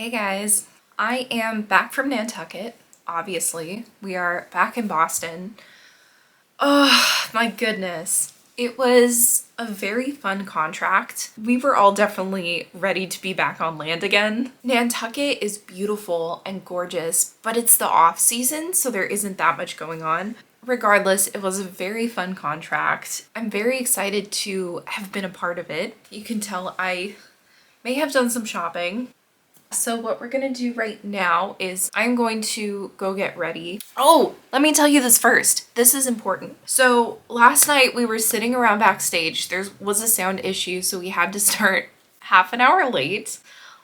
Hey guys, I am back from Nantucket, obviously. We are back in Boston. Oh my goodness. It was a very fun contract. We were all definitely ready to be back on land again. Nantucket is beautiful and gorgeous, but it's the off season, so there isn't that much going on. Regardless, it was a very fun contract. I'm very excited to have been a part of it. You can tell I may have done some shopping. So what we're gonna do right now is I'm going to go get ready. Oh, let me tell you this first. This is important. So last night we were sitting around backstage. There was a sound issue, so we had to start half an hour late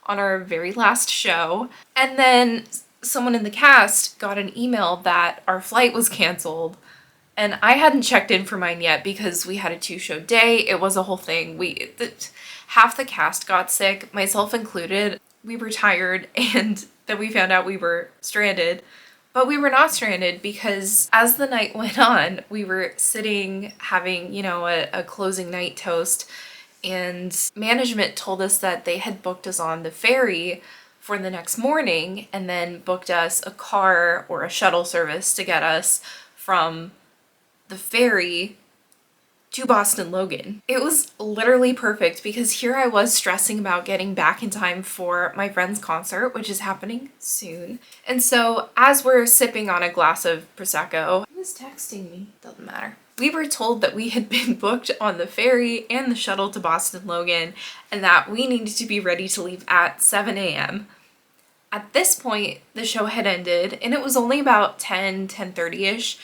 on our very last show. And then someone in the cast got an email that our flight was canceled. And I hadn't checked in for mine yet because we had a 2-show day. It was a whole thing. Half the cast got sick, myself included. We were tired, and then we found out we were stranded. But we were not stranded because as the night went on, we were sitting having, a closing night toast, and management told us that they had booked us on the ferry for the next morning and then booked us a car or a shuttle service to get us from the ferry to Boston Logan. It was literally perfect because here I was stressing about getting back in time for my friend's concert, which is happening soon. And so as we're sipping on a glass of Prosecco, he was texting me, doesn't matter. We were told that we had been booked on the ferry and the shuttle to Boston Logan and that we needed to be ready to leave at 7 a.m. At this point, the show had ended and it was only about 10:30-ish.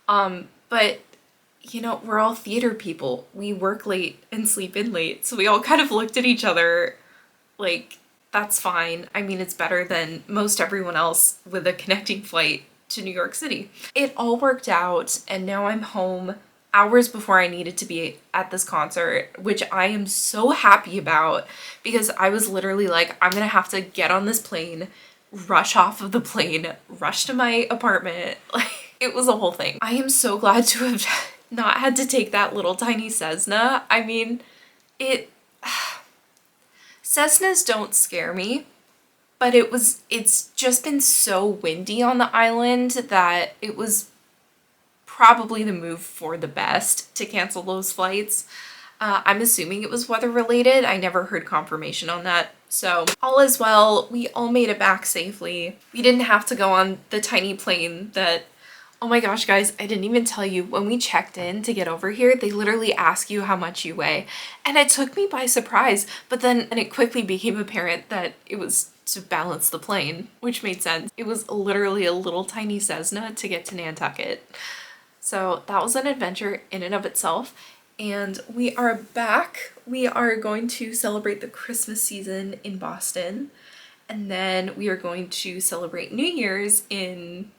But we're all theater people. We work late and sleep in late. So we all kind of looked at each other like, that's fine. I mean, it's better than most everyone else with a connecting flight to New York City. It all worked out, and now I'm home hours before I needed to be at this concert, which I am so happy about because I was literally like, I'm gonna have to get on this plane, rush off of the plane, rush to my apartment. Like, it was a whole thing. I am so glad to have not had to take that little tiny Cessna. I mean, Cessnas don't scare me, but it's just been so windy on the island that it was probably the move for the best to cancel those flights. I'm assuming it was weather related. I never heard confirmation on that. So all is well. We all made it back safely. We didn't have to go on the tiny plane that, oh my gosh, guys, I didn't even tell you, when we checked in to get over here, they literally ask you how much you weigh. And it took me by surprise, but then it quickly became apparent that it was to balance the plane, which made sense. It was literally a little tiny Cessna to get to Nantucket. So that was an adventure in and of itself. And we are back. We are going to celebrate the Christmas season in Boston. And then we are going to celebrate New Year's in...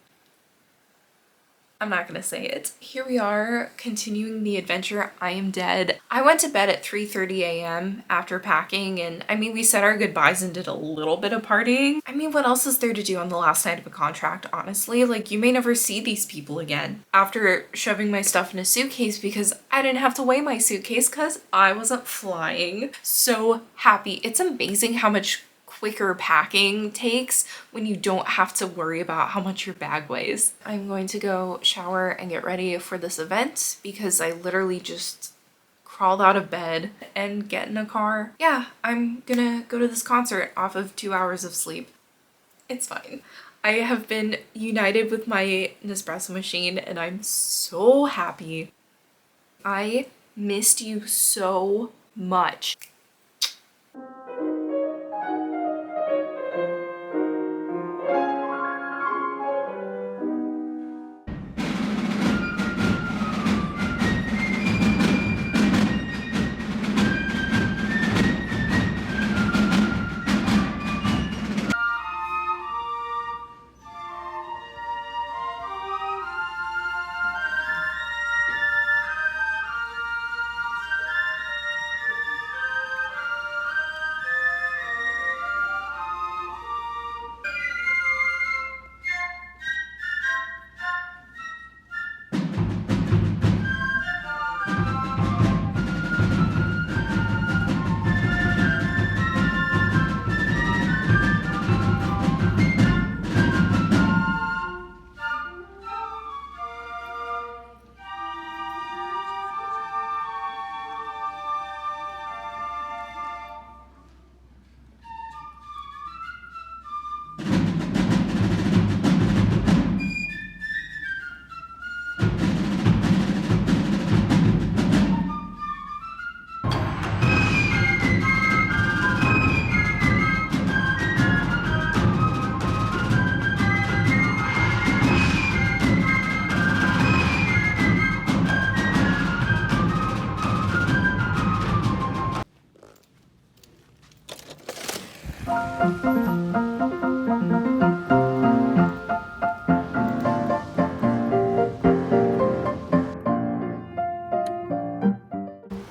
I'm not gonna say it. Here we are, continuing the adventure. I am dead. I went to bed at 3:30 a.m. after packing, and I mean, we said our goodbyes and did a little bit of partying. I mean, what else is there to do on the last night of a contract, honestly? Like, you may never see these people again. After shoving my stuff in a suitcase because I didn't have to weigh my suitcase because I wasn't flying. So happy. It's amazing how much quicker packing takes when you don't have to worry about how much your bag weighs. I'm going to go shower and get ready for this event because I literally just crawled out of bed and get in a car. Yeah, I'm gonna go to this concert off of 2 hours of sleep. It's fine. I have been united with my Nespresso machine and I'm so happy. I missed you so much.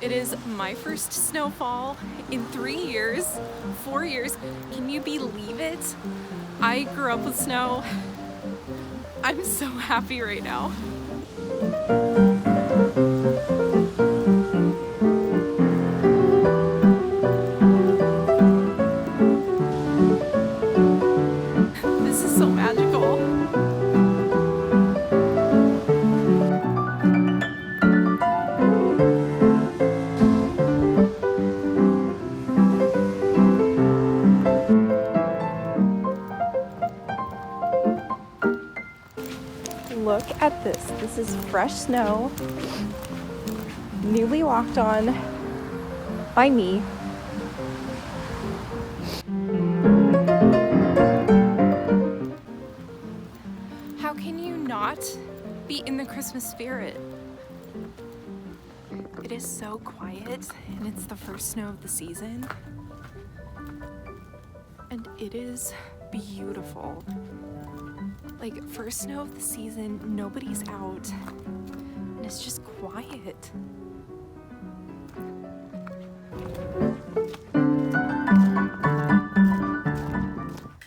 It is my first snowfall in 3 years, 4 years. Can you believe it? I grew up with snow. I'm so happy right now. This is so magical. Look at this. This is fresh snow, newly walked on by me. How can you not be in the Christmas spirit? It is so quiet, and it's the first snow of the season. And it is beautiful. Like, first snow of the season, nobody's out, and it's just quiet.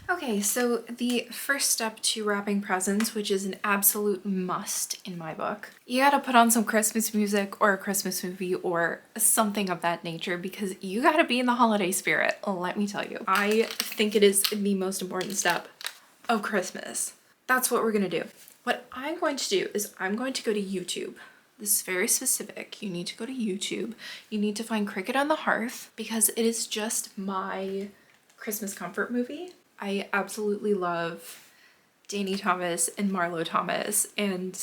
Okay, so the first step to wrapping presents, which is an absolute must in my book, you gotta put on some Christmas music or a Christmas movie or something of that nature because you gotta be in the holiday spirit, let me tell you. I think it is the most important step of Christmas. That's what we're gonna do. What I'm going to do is I'm going to go to YouTube. This is very specific. You need to go to YouTube. You need to find Cricket on the Hearth because it is just my Christmas comfort movie. I absolutely love Danny Thomas and Marlo Thomas, and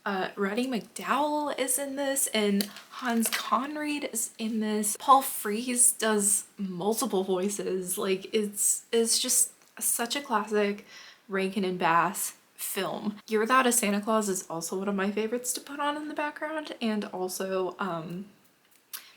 Roddy McDowell is in this, and Hans Conried is in this. Paul Frees does multiple voices. Like, it's just such a classic Rankin and Bass film. Year Without a Santa Claus is also one of my favorites to put on in the background, and also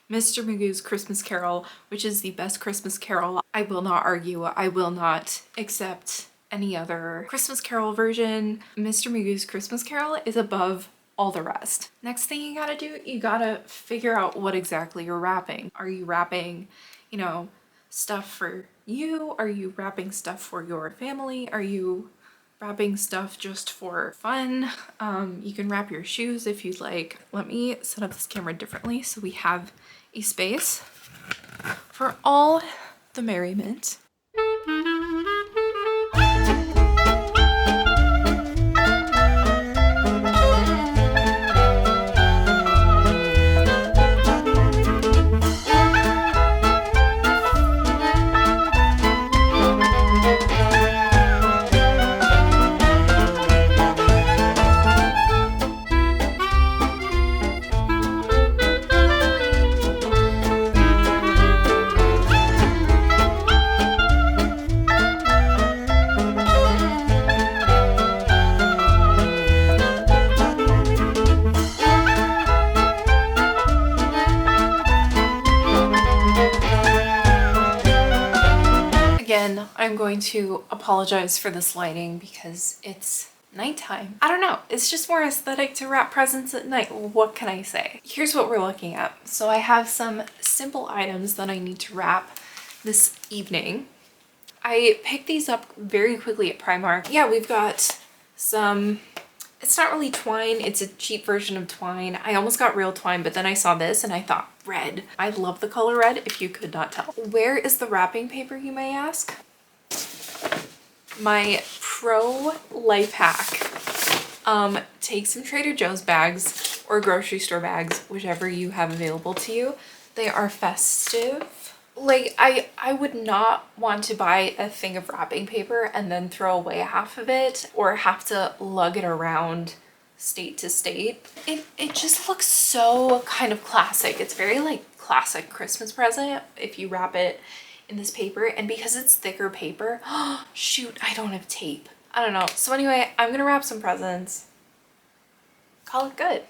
Mr. Magoo's Christmas Carol, which is the best Christmas Carol. I will not argue. I will not accept any other Christmas Carol version. Mr. Magoo's Christmas Carol is above all the rest. Next thing you gotta do, you gotta figure out what exactly you're wrapping. Are you wrapping, you know, stuff for you? Are you wrapping stuff for your family? Are you wrapping stuff just for fun? You can wrap your shoes if you'd like. Let me set up this camera differently so we have a space for all the merriment. Again, I'm going to apologize for this lighting because it's nighttime. I don't know, it's just more aesthetic to wrap presents at night. What can I say? Here's what we're looking at. So I have some simple items that I need to wrap this evening. I picked these up very quickly at Primark. Yeah, we've got some, it's not really twine, it's a cheap version of twine. I almost got real twine, but then I saw this and I thought, red. I love the color red, if you could not tell. Where is the wrapping paper, you may ask? My pro life hack. Take some Trader Joe's bags or grocery store bags, whichever you have available to you. They are festive. Like, I would not want to buy a thing of wrapping paper and then throw away half of it or have to lug it around state to state. It just looks so kind of classic. It's very like classic Christmas present if you wrap it in this paper, and because it's thicker paper, shoot, I don't have tape. I don't know. So anyway, I'm gonna wrap some presents. Call it good.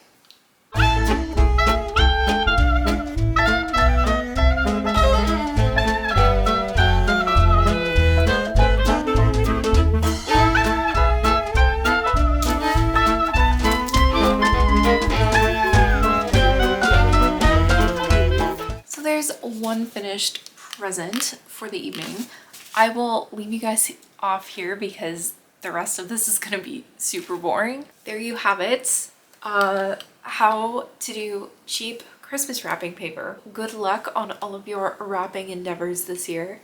one finished present for the evening. I will leave you guys off here because the rest of this is gonna be super boring. There you have it. How to do cheap Christmas wrapping paper. Good luck on all of your wrapping endeavors this year,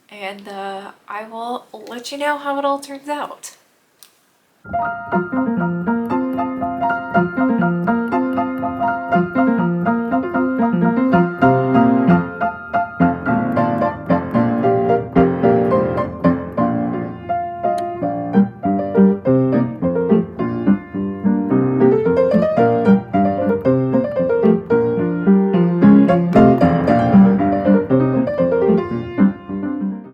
and I will let you know how it all turns out.